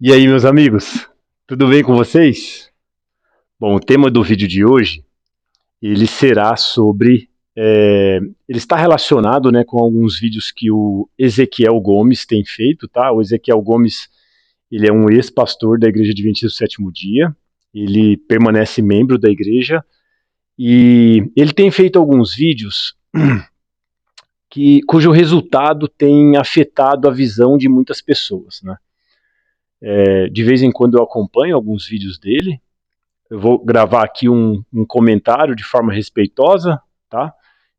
E aí, meus amigos, tudo bem com vocês? Bom, o tema do vídeo de hoje, ele será sobre, ele está relacionado, né, com alguns vídeos que o Ezequiel Gomes tem feito, tá? O Ezequiel Gomes, ele é um ex-pastor da Igreja Adventista do Sétimo Dia, ele permanece membro da igreja e ele tem feito alguns vídeos cujo resultado tem afetado a visão de muitas pessoas, né? De vez em quando eu acompanho alguns vídeos dele. Eu vou gravar aqui um comentário de forma respeitosa, tá?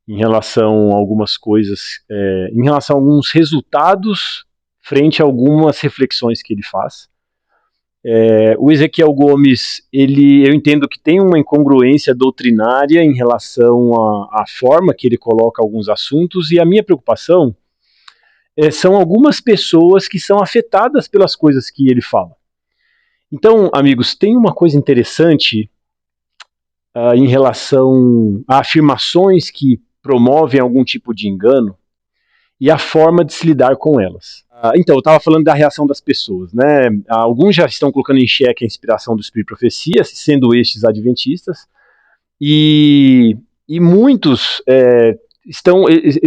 Em relação a algumas coisas, em relação a alguns resultados frente a algumas reflexões que ele faz. O Ezequiel Gomes, eu entendo que tem uma incongruência doutrinária em relação à forma que ele coloca alguns assuntos, e a minha preocupação são algumas pessoas que são afetadas pelas coisas que ele fala. Então, amigos, tem uma coisa interessante em relação a afirmações que promovem algum tipo de engano e a forma de se lidar com elas. Então, eu estava falando da reação das pessoas, né? Alguns já estão colocando em xeque a inspiração do Espírito e Profecia, sendo estes adventistas, e muitos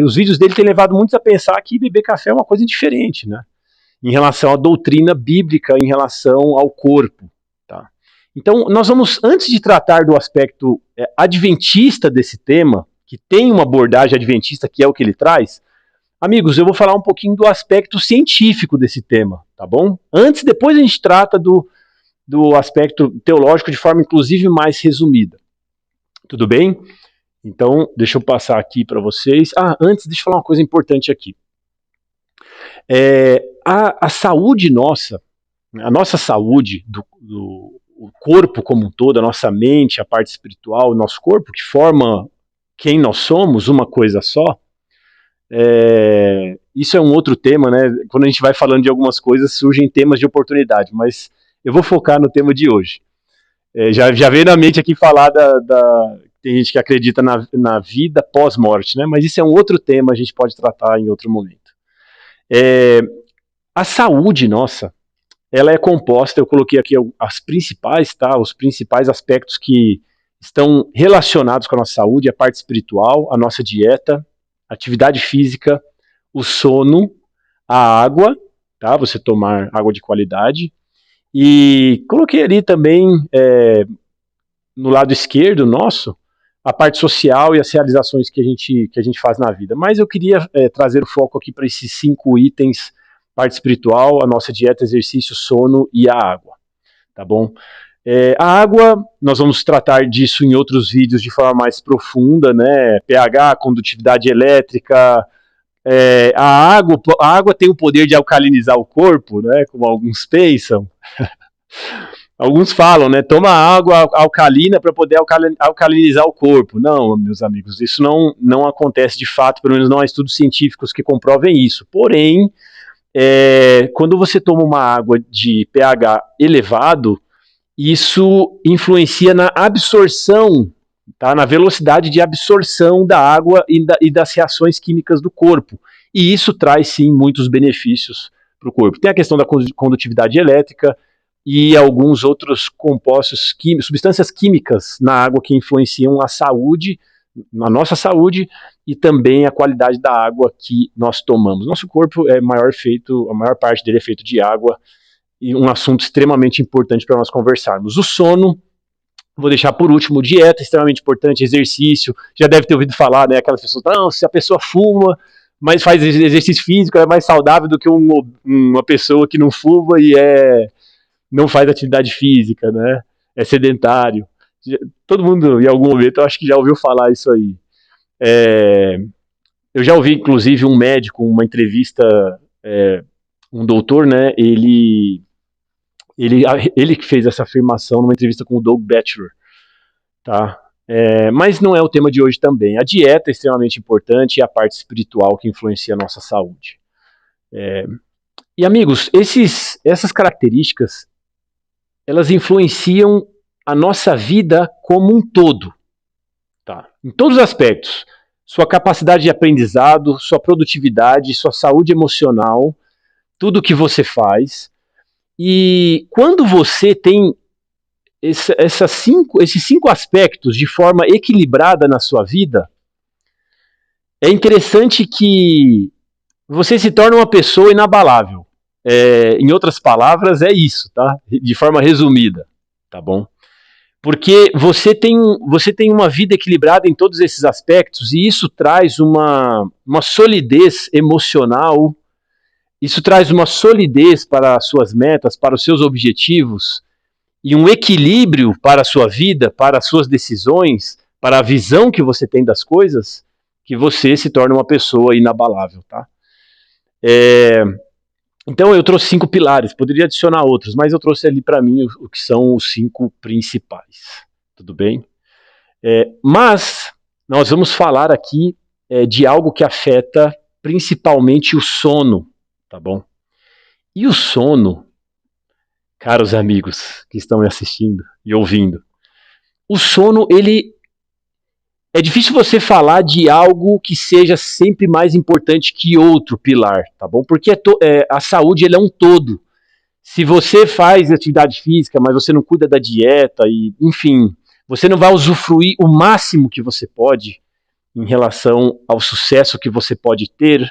os vídeos dele têm levado muitos a pensar que beber café é uma coisa diferente, né? Em relação à doutrina bíblica, em relação ao corpo. Tá? Então, nós vamos, antes de tratar do aspecto adventista desse tema, que tem uma abordagem adventista, que é o que ele traz, amigos, eu vou falar um pouquinho do aspecto científico desse tema, tá bom? Depois a gente trata do aspecto teológico de forma, inclusive, mais resumida. Tudo bem? Então, deixa eu passar aqui para vocês. Antes, deixa eu falar uma coisa importante aqui. A saúde nossa, a nossa saúde do corpo como um todo, a nossa mente, a parte espiritual, o nosso corpo, que forma quem nós somos, uma coisa só, isso é um outro tema, né? Quando a gente vai falando de algumas coisas, surgem temas de oportunidade, mas eu vou focar no tema de hoje. Já veio na mente aqui falar tem gente que acredita na vida pós-morte, né? Mas isso é um outro tema, a gente pode tratar em outro momento. A saúde nossa, ela é composta, eu coloquei aqui as principais, tá? Os principais aspectos que estão relacionados com a nossa saúde, a parte espiritual, a nossa dieta, atividade física, o sono, a água, tá? Você tomar água de qualidade. E coloquei ali também, no lado esquerdo nosso, a parte social e as realizações que a gente faz na vida. Mas eu queria trazer o foco aqui para esses 5 itens: parte espiritual, a nossa dieta, exercício, sono e a água. Tá bom? A água, nós vamos tratar disso em outros vídeos de forma mais profunda, né? pH, condutividade elétrica. A água tem o poder de alcalinizar o corpo, né? Como alguns pensam. Alguns falam, né? Toma água alcalina para poder alcalinizar o corpo. Não, meus amigos, isso não acontece de fato, pelo menos não há estudos científicos que comprovem isso. Porém, quando você toma uma água de pH elevado, isso influencia na absorção, tá? Na velocidade de absorção da água e das reações químicas do corpo. E isso traz, sim, muitos benefícios para o corpo. Tem a questão da condutividade elétrica, e alguns outros compostos químicos, substâncias químicas na água que influenciam a saúde, na nossa saúde, e também a qualidade da água que nós tomamos. Nosso corpo a maior parte dele é feito de água, e um assunto extremamente importante para nós conversarmos. O sono, vou deixar por último. Dieta, extremamente importante. Exercício, já deve ter ouvido falar, né? Aquelas pessoas, não, se a pessoa fuma, mas faz exercício físico, é mais saudável do que uma pessoa que não fuma e não faz atividade física, né? É sedentário. Todo mundo, em algum momento, eu acho que já ouviu falar isso aí. Eu já ouvi, inclusive, um médico, uma entrevista, um doutor, né? Ele que fez essa afirmação numa entrevista com o Doug Batchelor, tá? Mas não é o tema de hoje também. A dieta é extremamente importante e a parte espiritual que influencia a nossa saúde. E, amigos, essas características, elas influenciam a nossa vida como um todo, tá? Em todos os aspectos. Sua capacidade de aprendizado, sua produtividade, sua saúde emocional, tudo que você faz. E quando você tem esses 5 aspectos de forma equilibrada na sua vida, é interessante que você se torna uma pessoa inabalável. Em outras palavras, é isso, tá? De forma resumida, tá bom? Porque você tem uma vida equilibrada em todos esses aspectos e isso traz uma solidez emocional, isso traz uma solidez para as suas metas, para os seus objetivos e um equilíbrio para a sua vida, para as suas decisões, para a visão que você tem das coisas, que você se torna uma pessoa inabalável, tá? Então eu trouxe 5 pilares, poderia adicionar outros, mas eu trouxe ali para mim o que são os 5 principais, tudo bem? Mas nós vamos falar aqui de algo que afeta principalmente o sono, tá bom? E o sono, caros amigos que estão me assistindo e ouvindo, o sono, ele é difícil você falar de algo que seja sempre mais importante que outro pilar, tá bom? Porque a saúde ele é um todo. Se você faz atividade física, mas você não cuida da dieta, e enfim, você não vai usufruir o máximo que você pode em relação ao sucesso que você pode ter,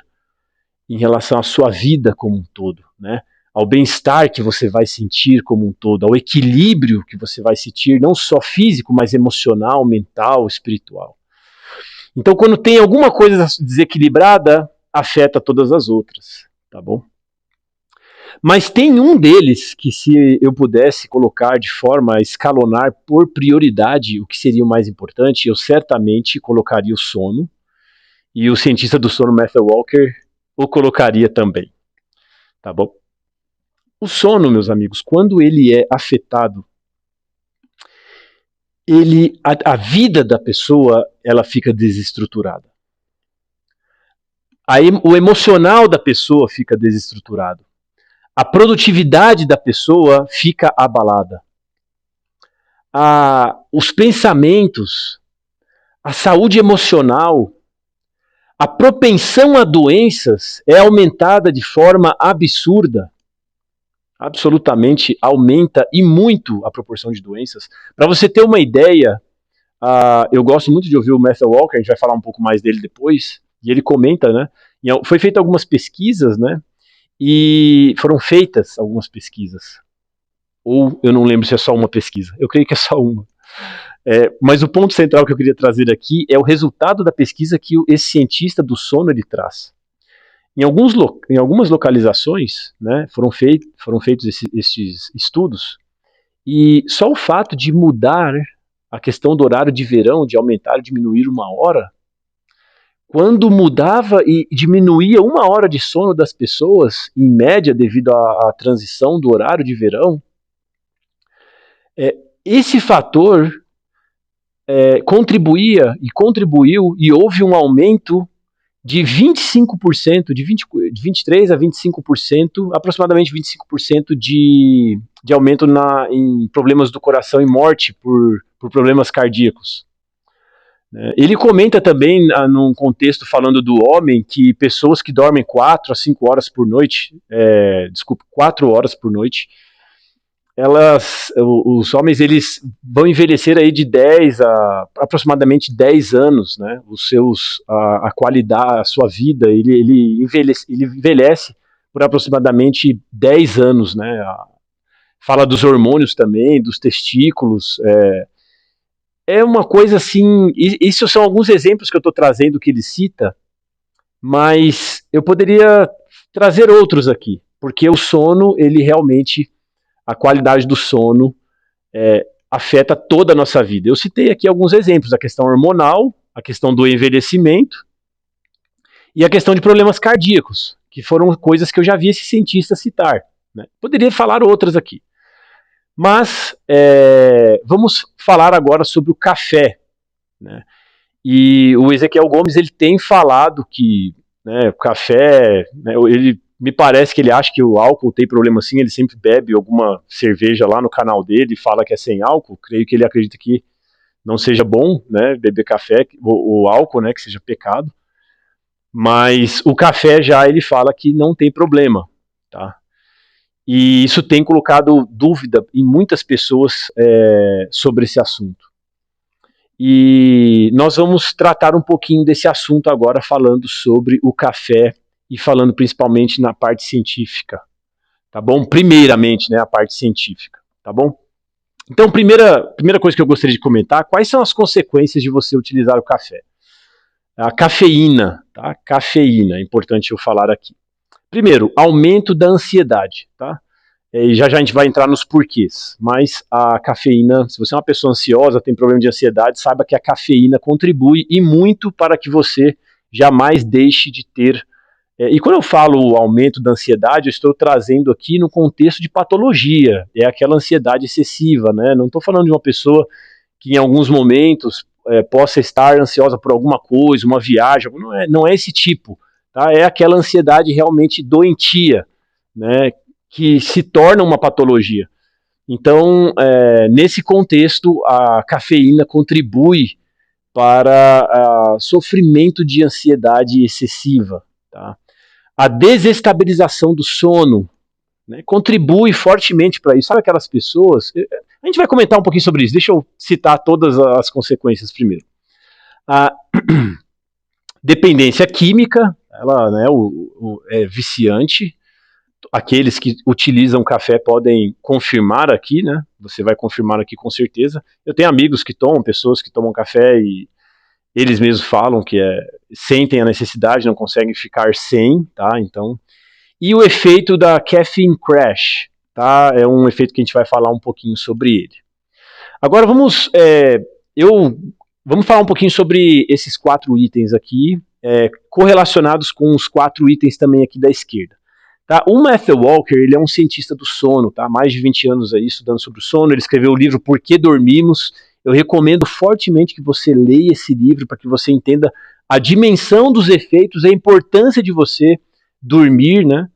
em relação à sua vida como um todo, né? Ao bem-estar que você vai sentir como um todo, ao equilíbrio que você vai sentir, não só físico, mas emocional, mental, espiritual. Então, quando tem alguma coisa desequilibrada, afeta todas as outras, tá bom? Mas tem um deles que, se eu pudesse colocar de forma a escalonar por prioridade o que seria o mais importante, eu certamente colocaria o sono, e o cientista do sono, Matthew Walker, o colocaria também, tá bom? O sono, meus amigos, quando ele é afetado, a vida da pessoa, ela fica desestruturada. O emocional da pessoa fica desestruturado. A produtividade da pessoa fica abalada. Os pensamentos, a saúde emocional, a propensão a doenças é aumentada de forma absurda. Absolutamente aumenta e muito a proporção de doenças. Para você ter uma ideia, eu gosto muito de ouvir o Matthew Walker, a gente vai falar um pouco mais dele depois, e ele comenta, né? Foi feita algumas pesquisas, né? E foram feitas algumas pesquisas. Ou eu não lembro se é só uma pesquisa. Eu creio que é só uma. Mas o ponto central que eu queria trazer aqui é o resultado da pesquisa que esse cientista do sono ele traz. Em algumas localizações, né, foram feitos esses estudos, e só o fato de mudar a questão do horário de verão, de aumentar e diminuir 1 hora, quando mudava e diminuía 1 hora de sono das pessoas, em média, devido à transição do horário de verão, esse fator contribuía e contribuiu, e houve um aumento de 25%, de 23% a 25%, aproximadamente 25% de aumento em problemas do coração e morte por problemas cardíacos. Ele comenta também, num contexto falando do homem, que pessoas que dormem 4 a 5 horas por noite, 4 horas por noite, os homens eles vão envelhecer aí de 10 a aproximadamente 10 anos, né? A qualidade, a sua vida, ele envelhece por aproximadamente 10 anos, né? Fala dos hormônios também, dos testículos, uma coisa assim, isso são alguns exemplos que eu estou trazendo que ele cita, mas eu poderia trazer outros aqui, porque o sono, ele realmente, a qualidade do sono afeta toda a nossa vida. Eu citei aqui alguns exemplos, a questão hormonal, a questão do envelhecimento e a questão de problemas cardíacos, que foram coisas que eu já vi esse cientista citar, né? Poderia falar outras aqui. Mas vamos falar agora sobre o café, né? E o Ezequiel Gomes ele tem falado que, né, o café, né, ele me parece que ele acha que o álcool tem problema sim, ele sempre bebe alguma cerveja lá no canal dele e fala que é sem álcool. Creio que ele acredita que não seja bom, né, beber café, o álcool, né, que seja pecado. Mas o café já ele fala que não tem problema, tá? E isso tem colocado dúvida em muitas pessoas sobre esse assunto. E nós vamos tratar um pouquinho desse assunto agora, falando sobre o café e falando principalmente na parte científica, tá bom? Primeiramente, né, a parte científica, tá bom? Então, primeira coisa que eu gostaria de comentar, quais são as consequências de você utilizar o café? A cafeína, tá? Cafeína, é importante eu falar aqui. Primeiro, aumento da ansiedade, tá? E já a gente vai entrar nos porquês, mas a cafeína, se você é uma pessoa ansiosa, tem problema de ansiedade, saiba que a cafeína contribui e muito para que você jamais deixe de ter. E quando eu falo aumento da ansiedade, eu estou trazendo aqui no contexto de patologia, é aquela ansiedade excessiva, né? Não estou falando de uma pessoa que em alguns momentos possa estar ansiosa por alguma coisa, uma viagem, não é esse tipo, tá? É aquela ansiedade realmente doentia, né? Que se torna uma patologia. Então, nesse contexto, a cafeína contribui para sofrimento de ansiedade excessiva, tá? A desestabilização do sono, né, contribui fortemente para isso. Sabe aquelas pessoas... A gente vai comentar um pouquinho sobre isso. Deixa eu citar todas as consequências primeiro. A dependência química, ela, né, é viciante. Aqueles que utilizam café podem confirmar aqui, né? Você vai confirmar aqui com certeza. Eu tenho amigos que tomam, pessoas que tomam café e eles mesmos falam que sentem a necessidade, não conseguem ficar sem, tá? Então, e o efeito da caffeine crash, tá? É um efeito que a gente vai falar um pouquinho sobre ele. Agora vamos falar um pouquinho sobre esses 4 itens aqui, correlacionados com os 4 itens também aqui da esquerda. Tá? O Matthew Walker, ele é um cientista do sono, tá? Mais de 20 anos aí estudando sobre o sono. Ele escreveu o livro Por que Dormimos. Eu recomendo fortemente que você leia esse livro para que você entenda a dimensão dos efeitos, a importância de você dormir, né?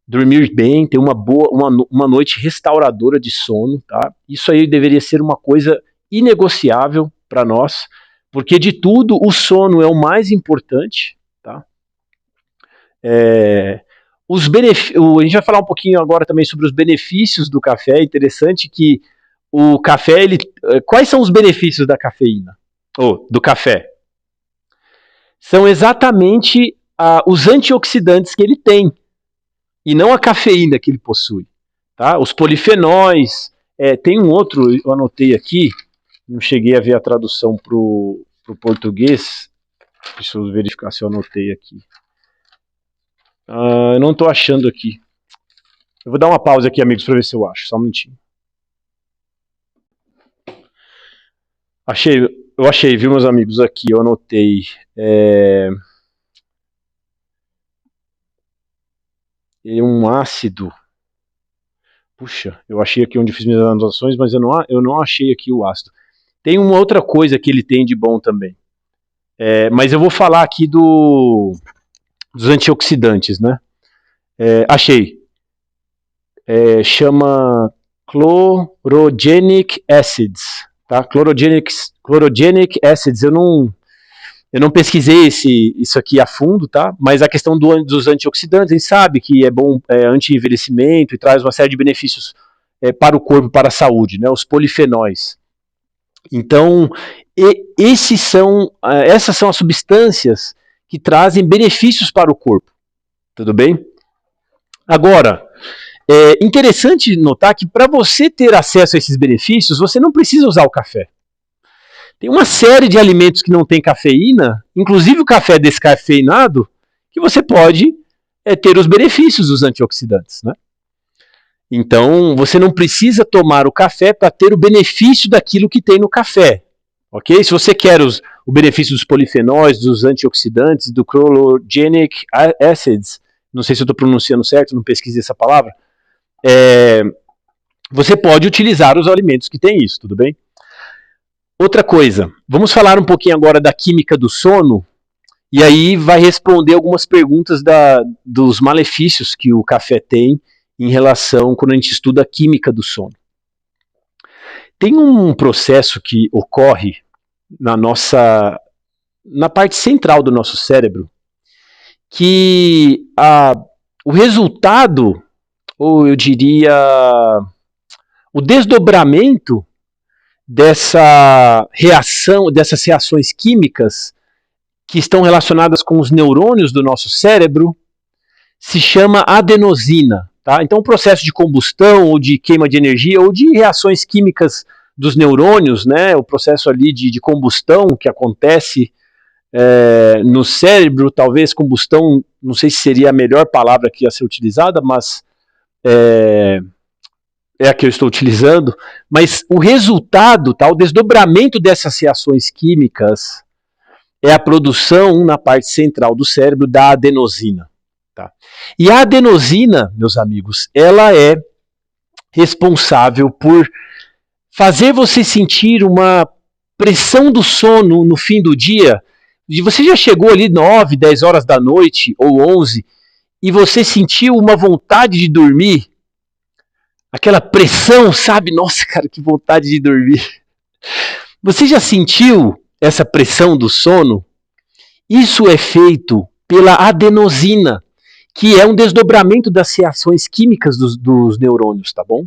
Dormir bem, ter uma noite restauradora de sono, tá? Isso aí deveria ser uma coisa inegociável para nós, porque de tudo o sono é o mais importante, tá? A gente vai falar um pouquinho agora também sobre os benefícios do café. É interessante que o café, quais são os benefícios da cafeína? Do café? São exatamente os antioxidantes que ele tem, e não a cafeína que ele possui. Tá? Os polifenóis, tem um outro, eu anotei aqui, não cheguei a ver a tradução para o português, deixa eu verificar se eu anotei aqui. Eu não estou achando aqui. Eu vou dar uma pausa aqui, amigos, para ver se eu acho. Só um minutinho. Eu achei, viu, meus amigos? Aqui, eu anotei. Um ácido. Puxa, eu achei aqui onde fiz minhas anotações, mas eu não achei aqui o ácido. Tem uma outra coisa que ele tem de bom também. Mas eu vou falar aqui dos antioxidantes, né? Achei. Chama chlorogenic acids, tá? Chlorogenic acids. Eu não pesquisei isso aqui a fundo, tá? Mas a questão dos antioxidantes, a gente sabe que é bom, anti-envelhecimento e traz uma série de benefícios para o corpo, para a saúde, né? Os polifenóis. Então, essas são as substâncias que trazem benefícios para o corpo. Tudo bem? Agora, é interessante notar que para você ter acesso a esses benefícios, você não precisa usar o café. Tem uma série de alimentos que não tem cafeína, inclusive o café descafeinado, que você pode ter os benefícios dos antioxidantes, né? Então, você não precisa tomar o café para ter o benefício daquilo que tem no café, ok? Se você quer o benefício dos polifenóis, dos antioxidantes, do chlorogenic acids, não sei se eu estou pronunciando certo, não pesquisei essa palavra, você pode utilizar os alimentos que tem isso, tudo bem? Outra coisa, vamos falar um pouquinho agora da química do sono, e aí vai responder algumas perguntas dos malefícios que o café tem em relação quando a gente estuda a química do sono. Tem um processo que ocorre na parte central do nosso cérebro, que o resultado, ou eu diria, o desdobramento dessa reação, dessas reações químicas que estão relacionadas com os neurônios do nosso cérebro, se chama adenosina. Tá? Então, o processo de combustão, ou de queima de energia, ou de reações químicas dos neurônios, né, o processo ali de combustão que acontece no cérebro, talvez combustão, não sei se seria a melhor palavra que ia ser utilizada, mas é a que eu estou utilizando, mas o resultado, tá, o desdobramento dessas reações químicas é a produção na parte central do cérebro da adenosina. Tá? E a adenosina, meus amigos, ela é responsável por fazer você sentir uma pressão do sono no fim do dia. E você já chegou ali 9, 10 horas da noite, ou 11, e você sentiu uma vontade de dormir? Aquela pressão, sabe? Nossa, cara, que vontade de dormir. Você já sentiu essa pressão do sono? Isso é feito pela adenosina, que é um desdobramento das reações químicas dos neurônios, tá bom?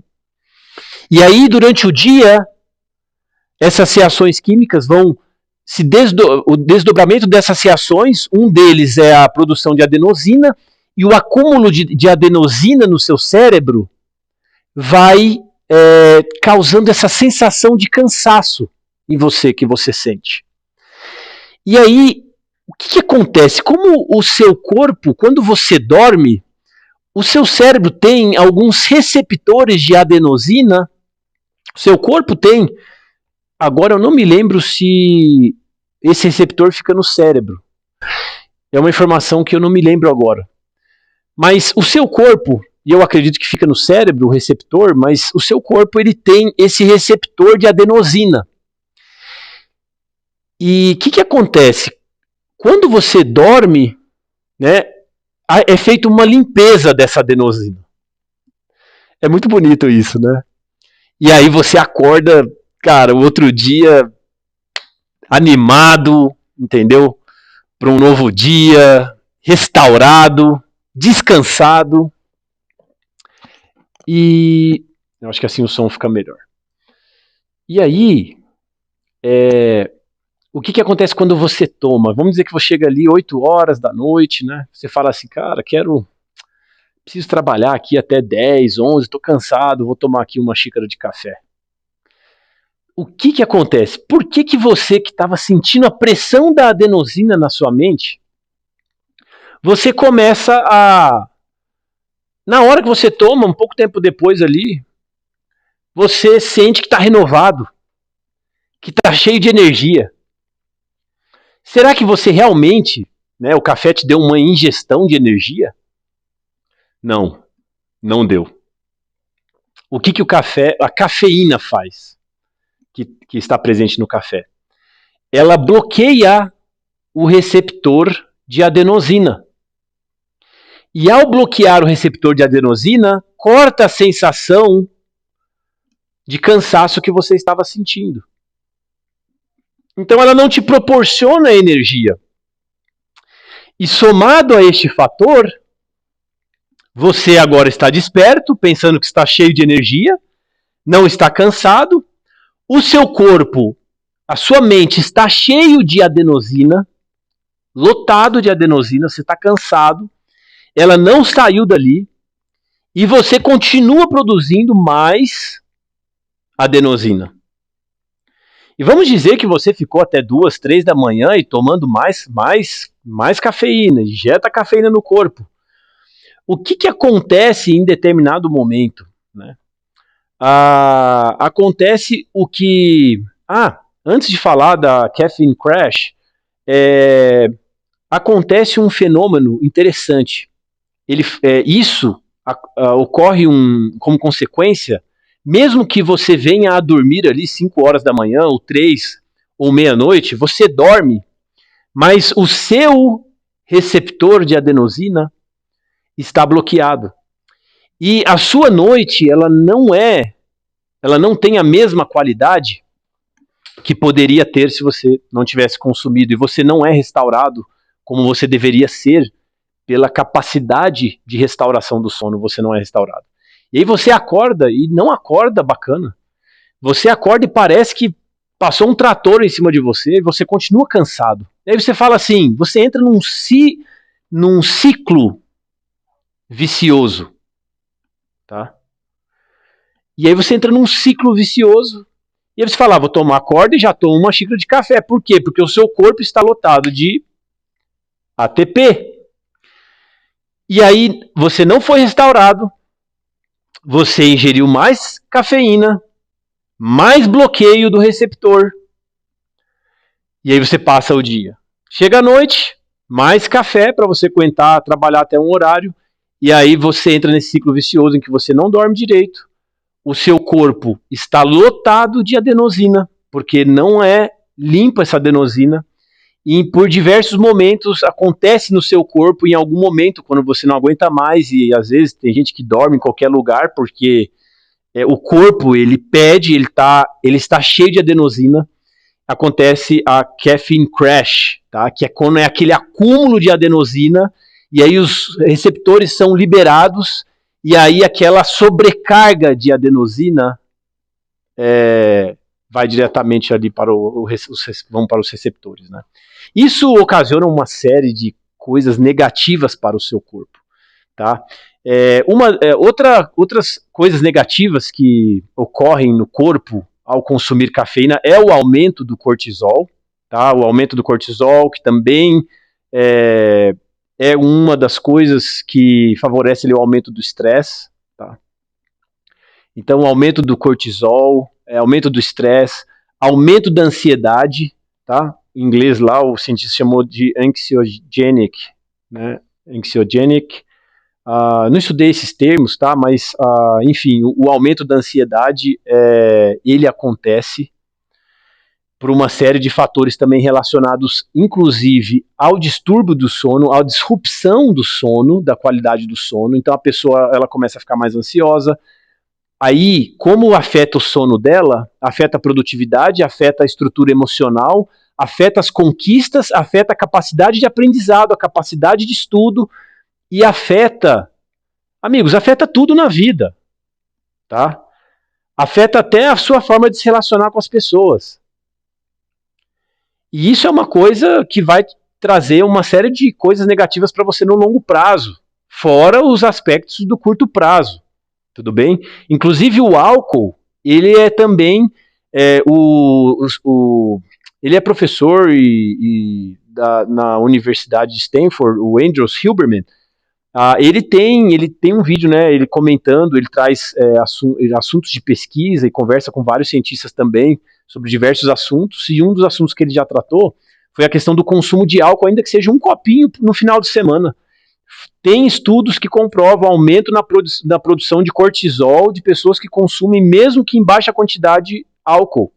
E aí, durante o dia, essas reações químicas vão o desdobramento dessas reações, um deles é a produção de adenosina, e o acúmulo de adenosina no seu cérebro vai causando essa sensação de cansaço em você, que você sente. E aí, o que acontece? Como o seu corpo, quando você dorme, o seu cérebro tem alguns receptores de adenosina, o seu corpo tem, agora eu não me lembro se esse receptor fica no cérebro. É uma informação que eu não me lembro agora. Mas o seu corpo, e eu acredito que fica no cérebro o receptor, mas o seu corpo ele tem esse receptor de adenosina. E o que acontece? Quando você dorme, né, é feita uma limpeza dessa adenosina. É muito bonito isso, né? E aí você acorda, cara, o outro dia animado, entendeu? Para um novo dia, restaurado, descansado. E eu acho que assim o som fica melhor. E aí, o que acontece quando você toma? Vamos dizer que você chega ali 8 horas da noite, né? Você fala assim, cara, preciso trabalhar aqui até 10, 11, tô cansado, vou tomar aqui uma xícara de café. O que acontece? Por que você que estava sentindo a pressão da adenosina na sua mente, você começa a... Na hora que você toma, um pouco tempo depois ali, você sente que está renovado, que está cheio de energia. Será que você realmente, né, o café te deu uma ingestão de energia? Não, não deu. O que a cafeína faz, que está presente no café? Ela bloqueia o receptor de adenosina. E ao bloquear o receptor de adenosina, corta a sensação de cansaço que você estava sentindo. Então ela não te proporciona energia. E somado a este fator, você agora está desperto, pensando que está cheio de energia, não está cansado, o seu corpo, a sua mente está cheio de adenosina, lotado de adenosina, você está cansado, ela não saiu dali, e você continua produzindo mais adenosina. E vamos dizer que você ficou até 2, 3 da manhã e tomando mais cafeína, injeta cafeína no corpo. O que acontece em determinado momento? Né? Acontece o que... antes de falar da caffeine crash, acontece um fenômeno interessante. Isso ocorre como consequência, mesmo que você venha a dormir ali 5 horas da manhã, ou 3, ou meia-noite, você dorme, mas o seu receptor de adenosina está bloqueado. E a sua noite, ela não tem a mesma qualidade que poderia ter se você não tivesse consumido, e você não é restaurado como você deveria ser pela capacidade de restauração do sono, você não é restaurado. E aí você acorda e não acorda bacana. Você acorda e parece que passou um trator em cima de você e você continua cansado. E aí você fala assim, você entra num ciclo vicioso, tá? E aí você entra num ciclo vicioso e aí você fala, vou tomar corda e já tomo uma xícara de café. Por quê? Porque o seu corpo está lotado de ATP. E aí você não foi restaurado, você ingeriu mais cafeína, mais bloqueio do receptor. E aí você passa o dia. Chega à noite, mais café para você aguentar trabalhar até um horário. E aí você entra nesse ciclo vicioso em que você não dorme direito. O seu corpo está lotado de adenosina, porque não é limpa essa adenosina. E por diversos momentos acontece no seu corpo, em algum momento, quando você não aguenta mais, e às vezes tem gente que dorme em qualquer lugar, porque o corpo, ele pede, ele está cheio de adenosina, acontece a caffeine crash, tá? Que é quando é aquele acúmulo de adenosina, e aí os receptores são liberados, e aí aquela sobrecarga de adenosina vai diretamente ali para vão para os receptores, né? Isso ocasiona uma série de coisas negativas para o seu corpo, tá? Outras coisas negativas que ocorrem no corpo ao consumir cafeína é o aumento do cortisol, tá? O aumento do cortisol, que também é uma das coisas que favorece ali, o aumento do estresse, tá? Então, o aumento do cortisol, aumento do estresse, aumento da ansiedade, tá? Em inglês lá, o cientista chamou de anxiogenic, né? Anxiogenic. Não estudei esses termos, tá? Mas, enfim, o aumento da ansiedade, ele acontece por uma série de fatores também relacionados, inclusive, ao distúrbio do sono, à disrupção do sono, da qualidade do sono. Então, a pessoa ela começa a ficar mais ansiosa. Aí, como afeta o sono dela, afeta a produtividade, afeta a estrutura emocional, afeta as conquistas, afeta a capacidade de aprendizado, a capacidade de estudo, e afeta, amigos, afeta tudo na vida, tá? Afeta até a sua forma de se relacionar com as pessoas. E isso é uma coisa que vai trazer uma série de coisas negativas para você no longo prazo, fora os aspectos do curto prazo, tudo bem? Inclusive o álcool, ele é também ele é professor na Universidade de Stanford, o Andrews Huberman. Ele tem um vídeo, né, ele comentando, ele traz assuntos de pesquisa e conversa com vários cientistas também sobre diversos assuntos, e um dos assuntos que ele já tratou foi a questão do consumo de álcool, ainda que seja um copinho no final de semana. Tem estudos que comprovam aumento na produção de cortisol de pessoas que consumem, mesmo que em baixa quantidade, álcool.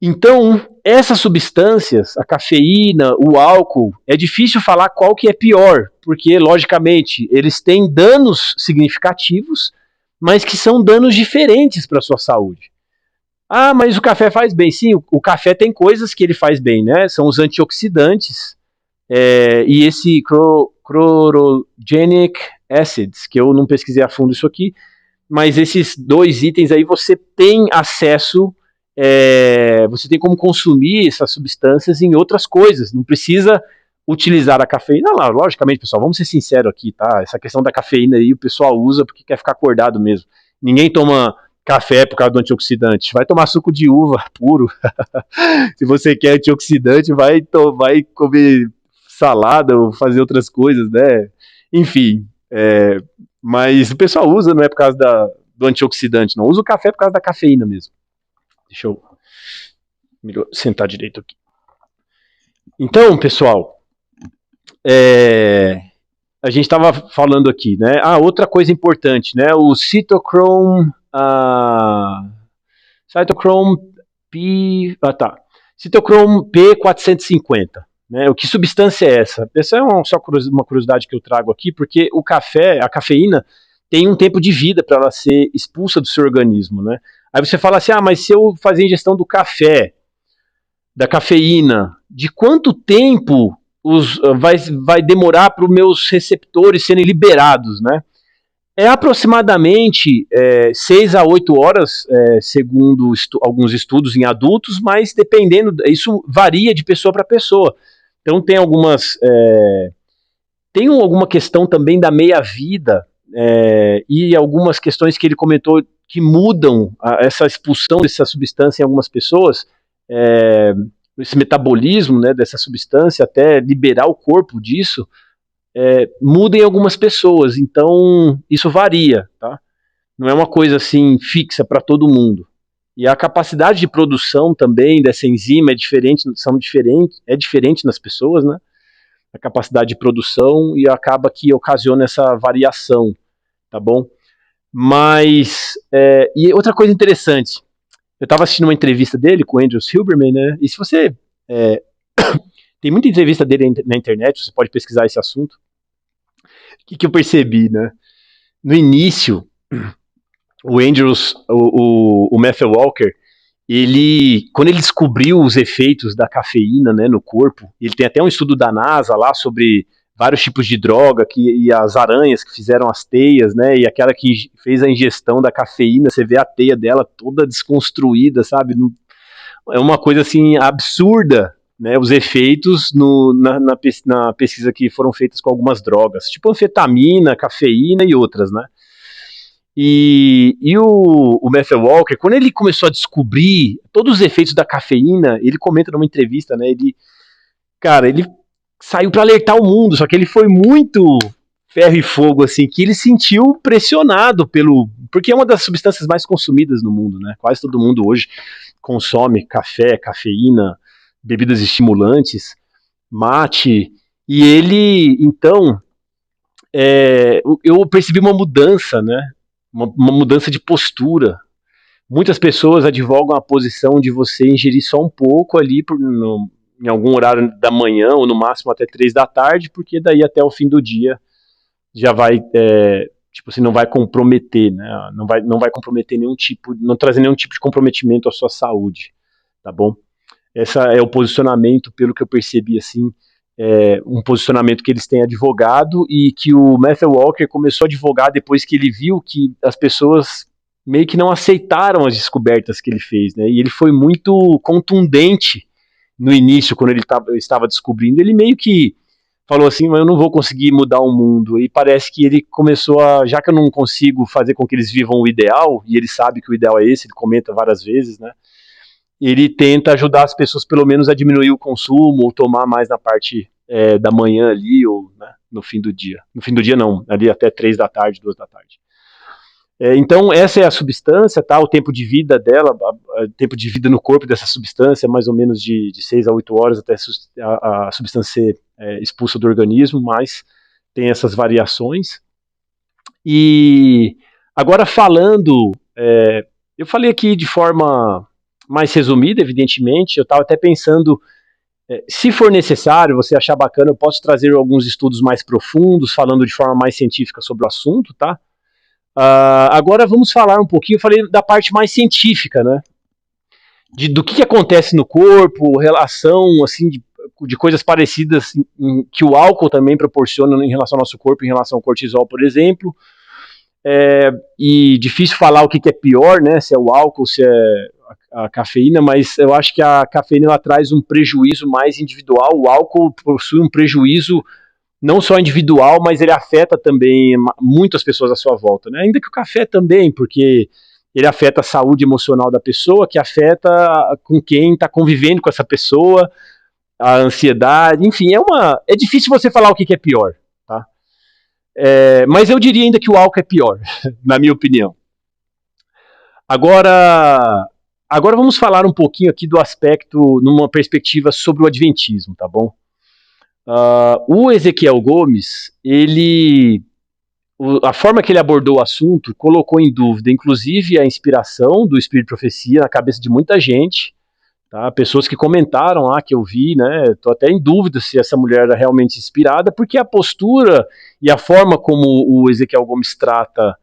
Então, essas substâncias, a cafeína, o álcool, é difícil falar qual que é pior, porque, logicamente, eles têm danos significativos, mas que são danos diferentes para a sua saúde. Mas o café faz bem. Sim, o café tem coisas que ele faz bem, né? São os antioxidantes e esse chlorogenic acids, que eu não pesquisei a fundo isso aqui, mas esses dois itens aí você tem acesso, você tem como consumir essas substâncias em outras coisas, não precisa utilizar a cafeína. Não, logicamente, pessoal, vamos ser sinceros aqui, tá? Essa questão da cafeína aí o pessoal usa porque quer ficar acordado mesmo. Ninguém toma café por causa do antioxidante, vai tomar suco de uva puro. Se você quer antioxidante, vai comer salada ou fazer outras coisas, né? Enfim, mas o pessoal usa, não é por causa do antioxidante, não. Usa o café por causa da cafeína mesmo. Deixa eu sentar direito aqui. Então, pessoal, a gente estava falando aqui, né? Outra coisa importante, né? O cytochrome Cytochrome P450. Né? O que substância é essa? Essa é só uma curiosidade que eu trago aqui, porque a cafeína, tem um tempo de vida para ela ser expulsa do seu organismo, né? Aí você fala assim, mas se eu fazer ingestão do café, da cafeína, de quanto tempo vai demorar para os meus receptores serem liberados, né? É aproximadamente 6 a 8 horas, segundo alguns estudos em adultos, mas dependendo, isso varia de pessoa para pessoa. Então tem alguma questão também da meia-vida e algumas questões que ele comentou que mudam essa expulsão dessa substância em algumas pessoas, esse metabolismo, né, dessa substância até liberar o corpo disso, muda em algumas pessoas, então isso varia, tá? Não é uma coisa assim fixa para todo mundo. E a capacidade de produção também dessa enzima é diferente nas pessoas, né? A capacidade de produção e acaba que ocasiona essa variação, tá bom? Mas, e outra coisa interessante, eu estava assistindo uma entrevista dele com o Andrew Silberman, né? E se você tem muita entrevista dele na internet, você pode pesquisar esse assunto. O que eu percebi, né? No início, o Andrews, o Matthew Walker, quando ele descobriu os efeitos da cafeína, né, no corpo, ele tem até um estudo da NASA lá sobre vários tipos de droga e as aranhas que fizeram as teias, né, e aquela que fez a ingestão da cafeína, você vê a teia dela toda desconstruída, sabe? É uma coisa assim absurda, né, os efeitos na pesquisa que foram feitas com algumas drogas, tipo anfetamina, cafeína e outras, né? E o Matthew Walker, quando ele começou a descobrir todos os efeitos da cafeína, ele comenta numa entrevista, né? Ele saiu para alertar o mundo, só que ele foi muito ferro e fogo, assim, que ele sentiu pressionado porque é uma das substâncias mais consumidas no mundo, né? Quase todo mundo hoje consome café, cafeína, bebidas estimulantes, mate, e ele, então, eu percebi uma mudança, né? Uma mudança de postura. Muitas pessoas advogam a posição de você ingerir só um pouco ali em algum horário da manhã, ou no máximo até 3 da tarde, porque daí até o fim do dia já vai, tipo assim, não vai comprometer, né? Não vai comprometer não trazer nenhum tipo de comprometimento à sua saúde, tá bom? Esse é o posicionamento, pelo que eu percebi, assim, um posicionamento que eles têm advogado e que o Matthew Walker começou a advogar depois que ele viu que as pessoas meio que não aceitaram as descobertas que ele fez, né? E ele foi muito contundente no início, quando ele estava descobrindo. Ele meio que falou assim, mas eu não vou conseguir mudar o mundo. E parece que ele começou já que eu não consigo fazer com que eles vivam o ideal, e ele sabe que o ideal é esse, ele comenta várias vezes, né? Ele tenta ajudar as pessoas pelo menos a diminuir o consumo ou tomar mais na parte da manhã ali ou, né, no fim do dia. No fim do dia não, ali até 3 da tarde, 2 da tarde. Então essa é a substância, tá? O tempo de vida dela, o tempo de vida no corpo dessa substância é mais ou menos de 6 a 8 horas até a substância ser expulsa do organismo, mas tem essas variações. E agora eu falei aqui de forma mais resumida, evidentemente, eu estava até pensando, se for necessário, você achar bacana, eu posso trazer alguns estudos mais profundos, falando de forma mais científica sobre o assunto, tá? Agora vamos falar um pouquinho, eu falei da parte mais científica, né? Do que acontece no corpo, relação, assim, de coisas parecidas que o álcool também proporciona em relação ao nosso corpo, em relação ao cortisol, por exemplo. E difícil falar o que é pior, né? Se é o álcool, se é a cafeína, mas eu acho que a cafeína ela traz um prejuízo mais individual. O álcool possui um prejuízo não só individual, mas ele afeta também muitas pessoas à sua volta, né? Ainda que o café também, porque ele afeta a saúde emocional da pessoa, que afeta com quem está convivendo com essa pessoa, a ansiedade, enfim, é difícil você falar o que é pior, tá? Mas eu diria ainda que o álcool é pior, na minha opinião. Agora vamos falar um pouquinho aqui do aspecto, numa perspectiva sobre o adventismo, tá bom? O Ezequiel Gomes, a forma que ele abordou o assunto colocou em dúvida, inclusive, a inspiração do Espírito de Profecia na cabeça de muita gente, tá? Pessoas que comentaram lá, que eu vi, né? Estou até em dúvida se essa mulher era realmente inspirada, porque a postura e a forma como o Ezequiel Gomes trata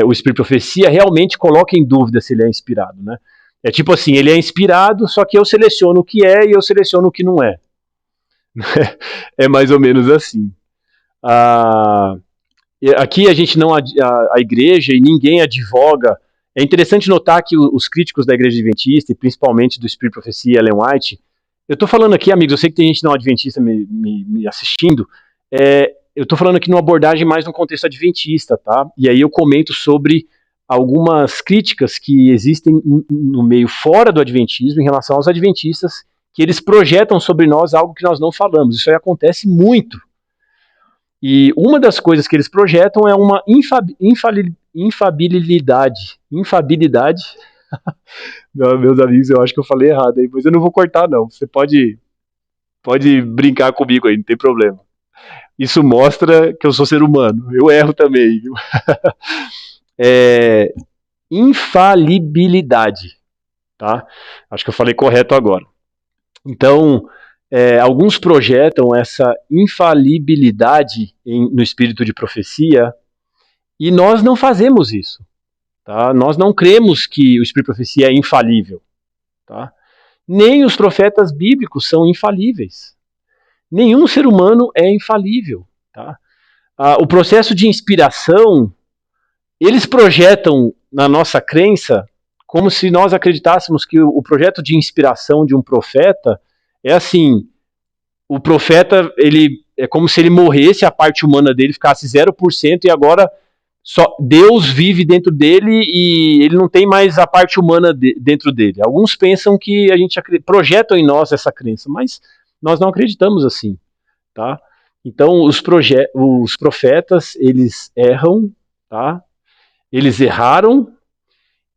o Espírito de Profecia realmente coloca em dúvida se ele é inspirado, né? É tipo assim, ele é inspirado, só que eu seleciono o que é e eu seleciono o que não é. É mais ou menos assim. aqui a gente não, a igreja e ninguém advoga. É interessante notar que os críticos da igreja adventista, e principalmente do Espírito Profecia, Ellen White, eu estou falando aqui, amigos, eu sei que tem gente não adventista me assistindo, eu estou falando aqui numa abordagem mais no contexto adventista, tá? E aí eu comento sobre algumas críticas que existem no meio fora do adventismo em relação aos adventistas, que eles projetam sobre nós algo que nós não falamos. Isso aí acontece muito. E uma das coisas que eles projetam é uma infabilidade. Infabilidade. Meus amigos, eu acho que eu falei errado aí, mas eu não vou cortar, não. Você pode brincar comigo aí, não tem problema. Isso mostra que eu sou ser humano. Eu erro também. Viu? Infalibilidade. Tá? Acho que eu falei correto agora. Então, alguns projetam essa infalibilidade no espírito de profecia, e nós não fazemos isso. Tá? Nós não cremos que o espírito de profecia é infalível. Tá? Nem os profetas bíblicos são infalíveis. Nenhum ser humano é infalível. Tá? O processo de inspiração, eles projetam na nossa crença como se nós acreditássemos que o projeto de inspiração de um profeta é assim, o profeta, ele é como se ele morresse, a parte humana dele ficasse 0% e agora só Deus vive dentro dele e ele não tem mais a parte humana dentro dele. Alguns pensam que a gente projetam em nós essa crença, mas nós não acreditamos assim, tá? Então os profetas, eles erram, tá? Eles erraram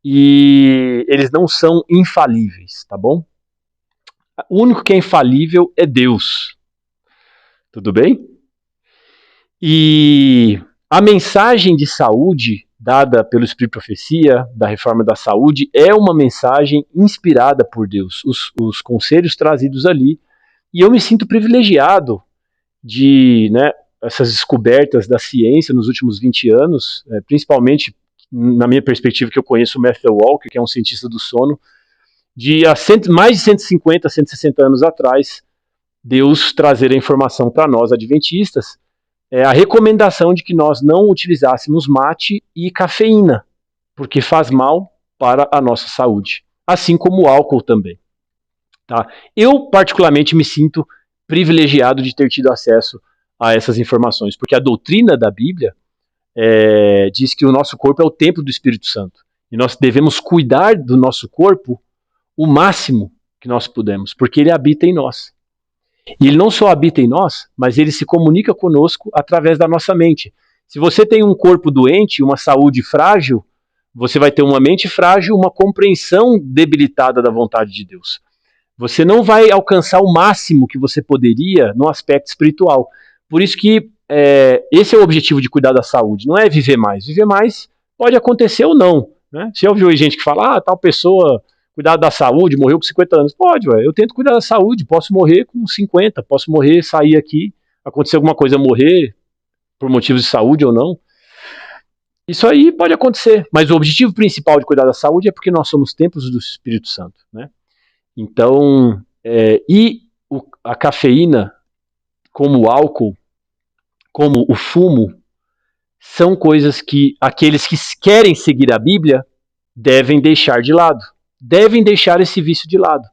e eles não são infalíveis, tá bom? O único que é infalível é Deus. Tudo bem? E a mensagem de saúde dada pelo Espírito de Profecia, da Reforma da Saúde, é uma mensagem inspirada por Deus. Os conselhos trazidos ali. E eu me sinto privilegiado de essas descobertas da ciência nos últimos 20 anos, principalmente na minha perspectiva, que eu conheço o Matthew Walker, que é um cientista do sono, de mais de 150, 160 anos atrás, Deus trazer a informação para nós adventistas, a recomendação de que nós não utilizássemos mate e cafeína, porque faz mal para a nossa saúde, assim como o álcool também. Tá? Eu, particularmente, me sinto privilegiado de ter tido acesso a essas informações, porque a doutrina da Bíblia diz que o nosso corpo é o templo do Espírito Santo, e nós devemos cuidar do nosso corpo o máximo que nós pudermos, porque ele habita em nós. E ele não só habita em nós, mas ele se comunica conosco através da nossa mente. Se você tem um corpo doente, uma saúde frágil, você vai ter uma mente frágil, uma compreensão debilitada da vontade de Deus. Você não vai alcançar o máximo que você poderia no aspecto espiritual. Por isso que esse é o objetivo de cuidar da saúde, não é viver mais. Viver mais pode acontecer ou não. Né? Você já ouviu gente que fala, tal pessoa... cuidar da saúde, morreu com 50 anos. Pode, eu tento cuidar da saúde, posso morrer com 50, posso morrer, sair aqui, acontecer alguma coisa, morrer por motivos de saúde ou não. Isso aí pode acontecer, mas o objetivo principal de cuidar da saúde é porque nós somos templos do Espírito Santo. Né? Então, a cafeína, como o álcool, como o fumo, são coisas que aqueles que querem seguir a Bíblia devem deixar de lado. Devem deixar esse vício de lado,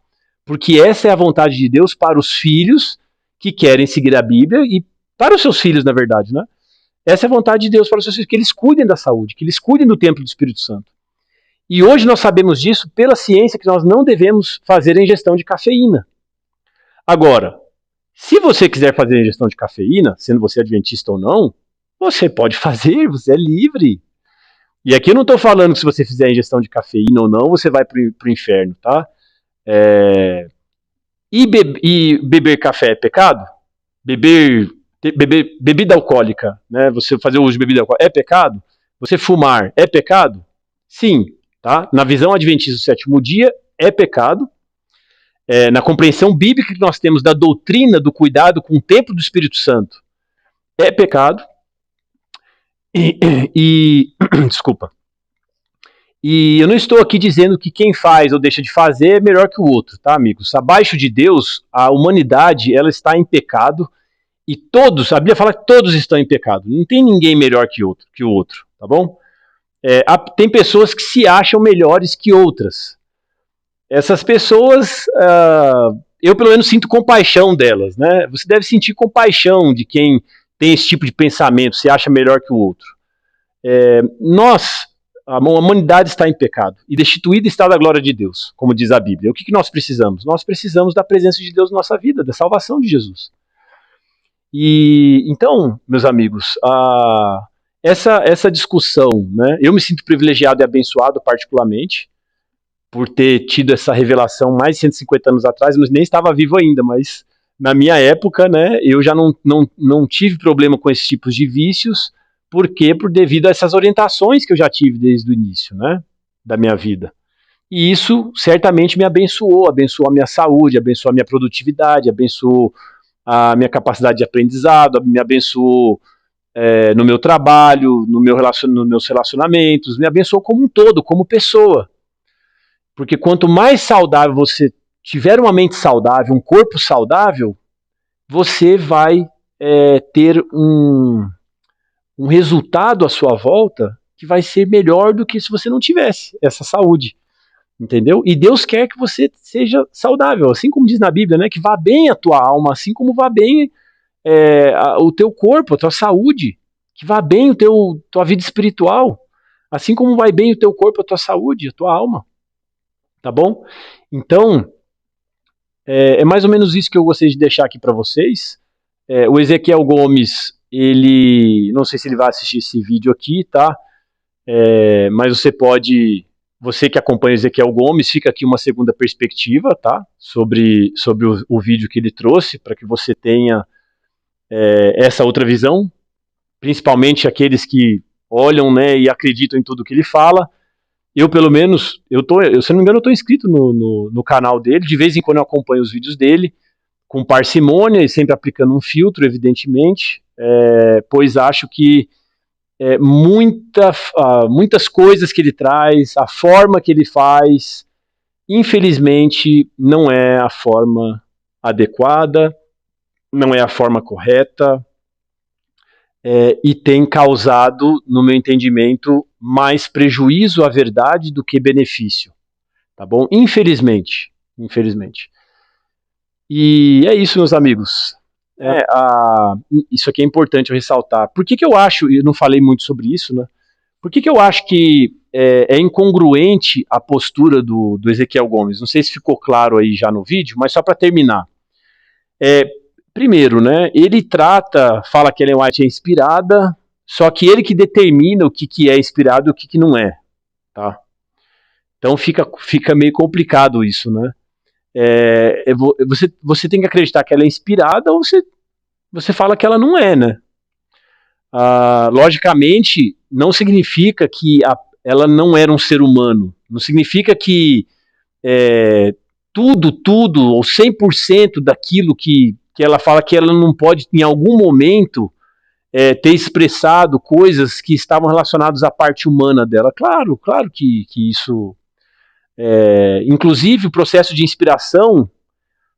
porque essa é a vontade de Deus para os filhos que querem seguir a Bíblia e para os seus filhos, na verdade, né? Essa é a vontade de Deus para os seus filhos, que eles cuidem da saúde, que eles cuidem do templo do Espírito Santo. E hoje nós sabemos disso pela ciência, que nós não devemos fazer a ingestão de cafeína. Agora, se você quiser fazer a ingestão de cafeína, sendo você adventista ou não, você pode fazer, você é livre. E aqui eu não estou falando que se você fizer a ingestão de cafeína ou não, você vai para o inferno, tá? E beber café é pecado? Bebida alcoólica, né? Você fazer o uso de bebida alcoólica é pecado? Você fumar é pecado? Sim, tá? Na visão adventista do sétimo dia, é pecado. Na compreensão bíblica que nós temos da doutrina do cuidado com o templo do Espírito Santo, é pecado. Desculpa. E eu não estou aqui dizendo que quem faz ou deixa de fazer é melhor que o outro, tá, amigos? Abaixo de Deus, a humanidade ela está em pecado E todos, a Bíblia fala que todos estão em pecado. Não tem ninguém melhor que o outro, tá bom? Tem pessoas que se acham melhores que outras. Essas pessoas, eu pelo menos sinto compaixão delas, né? Você deve sentir compaixão de quem tem esse tipo de pensamento, se acha melhor que o outro. A humanidade está em pecado e destituída está da glória de Deus, como diz a Bíblia. O que nós precisamos? Nós precisamos da presença de Deus na nossa vida, da salvação de Jesus. E então, meus amigos, essa discussão, né? Eu me sinto privilegiado e abençoado particularmente por ter tido essa revelação mais de 150 anos atrás, mas nem estava vivo ainda, mas na minha época, né, eu já não tive problema com esses tipos de vícios. Por quê? Devido a essas orientações que eu já tive desde o início, né, da minha vida. E isso certamente me abençoou a minha saúde, abençoou a minha produtividade, abençoou a minha capacidade de aprendizado, me abençoou no meu trabalho, nos meus relacionamentos, me abençoou como um todo, como pessoa. Porque quanto mais saudável você tiver uma mente saudável, um corpo saudável, você vai ter um resultado à sua volta que vai ser melhor do que se você não tivesse essa saúde, entendeu? E Deus quer que você seja saudável, assim como diz na Bíblia, né, que vá bem a tua alma, assim como vá bem o teu corpo, a tua saúde, que vá bem tua vida espiritual, assim como vai bem o teu corpo, a tua saúde, a tua alma, tá bom? Então, é mais ou menos isso que eu gostaria de deixar aqui para vocês. O Ezequiel Gomes, não sei se ele vai assistir esse vídeo aqui, tá? Mas você que acompanha o Ezequiel Gomes, fica aqui uma segunda perspectiva, tá? Sobre o vídeo que ele trouxe, para que você tenha essa outra visão, principalmente aqueles que olham, né, e acreditam em tudo que ele fala. Eu, pelo menos, se não me engano, eu estou inscrito no canal dele, de vez em quando eu acompanho os vídeos dele, com parcimônia e sempre aplicando um filtro, evidentemente, pois acho que muitas coisas que ele traz, a forma que ele faz, infelizmente, não é a forma adequada, não é a forma correta, e tem causado, no meu entendimento, mais prejuízo à verdade do que benefício, tá bom? Infelizmente. E é isso, meus amigos. Isso aqui é importante eu ressaltar. Por que eu acho, eu não falei muito sobre isso, né? Por que eu acho que é incongruente a postura do Ezequiel Gomes? Não sei se ficou claro aí já no vídeo, mas só para terminar. Primeiro, né, ele fala que Ellen White é inspirada, só que ele que determina o que é inspirado e o que não é, tá? Então fica meio complicado isso, né? Você tem que acreditar que ela é inspirada ou você fala que ela não é, né? Logicamente, não significa que ela não era um ser humano, não significa que tudo, ou 100% daquilo que ela fala que ela não pode, em algum momento, ter expressado coisas que estavam relacionadas à parte humana dela. Claro que isso... inclusive, o processo de inspiração,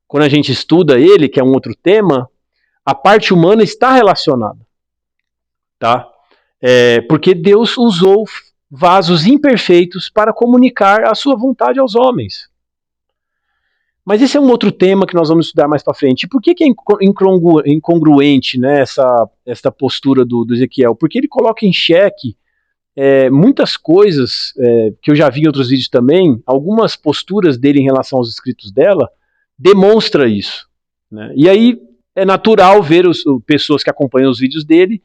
quando a gente estuda ele, que é um outro tema, a parte humana está relacionada. Tá? Porque Deus usou vasos imperfeitos para comunicar a sua vontade aos homens. Mas esse é um outro tema que nós vamos estudar mais para frente. Por que é incongruente, né, essa postura do Ezequiel? Porque ele coloca em xeque muitas coisas que eu já vi em outros vídeos também, algumas posturas dele em relação aos escritos dela, demonstra isso. Né? E aí é natural ver pessoas que acompanham os vídeos dele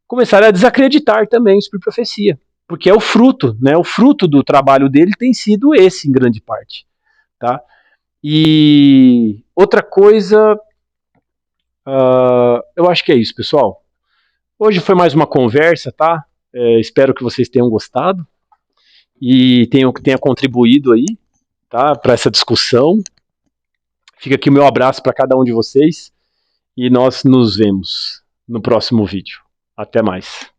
começarem a desacreditar também o Espírito de Profecia. Porque é o fruto, né? O fruto do trabalho dele tem sido esse, em grande parte. Tá? E outra coisa, eu acho que é isso, pessoal. Hoje foi mais uma conversa, tá? Espero que vocês tenham gostado e tenha contribuído aí, tá? Para essa discussão. Fica aqui o meu abraço para cada um de vocês e nós nos vemos no próximo vídeo. Até mais.